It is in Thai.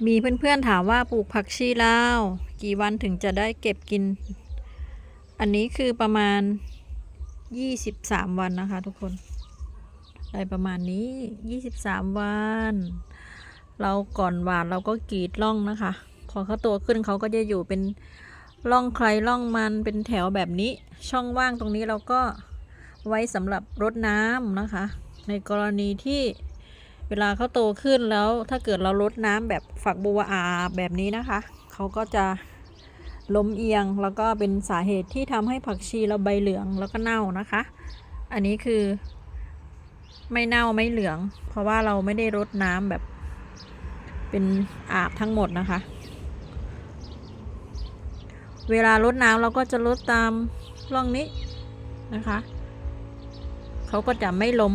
มีเพื่อนๆถามว่าปลูกผักชีลาวกี่วันถึงจะได้เก็บกิน อันนี้คือประมาณ23วันนะคะทุกคนได้ประมาณนี้23วันเราก่อนหวานเราก็กรีดร่องนะคะพอเขาโตขึ้นเขาก็จะอยู่เป็นร่องใครร่องมันเป็นแถวแบบนี้ช่องว่างตรงนี้เราก็ไว้สำหรับรดน้ำนะคะในกรณีที่เวลาเขาโตขึ้นแล้วถ้าเกิดเรารดน้ำแบบฝักบัวอาแบบนี้นะคะเขาก็จะล้มเอียงแล้วก็เป็นสาเหตุที่ทำให้ผักชีเราใบเหลืองแล้วก็เน่านะคะอันนี้คือไม่เน่าไม่เหลืองเพราะว่าเราไม่ได้รดน้ำแบบเป็นอาบทั้งหมดนะคะเวลารดน้ำเราก็จะรดตามร่องนี้นะคะเขาก็จะไม่ล้ม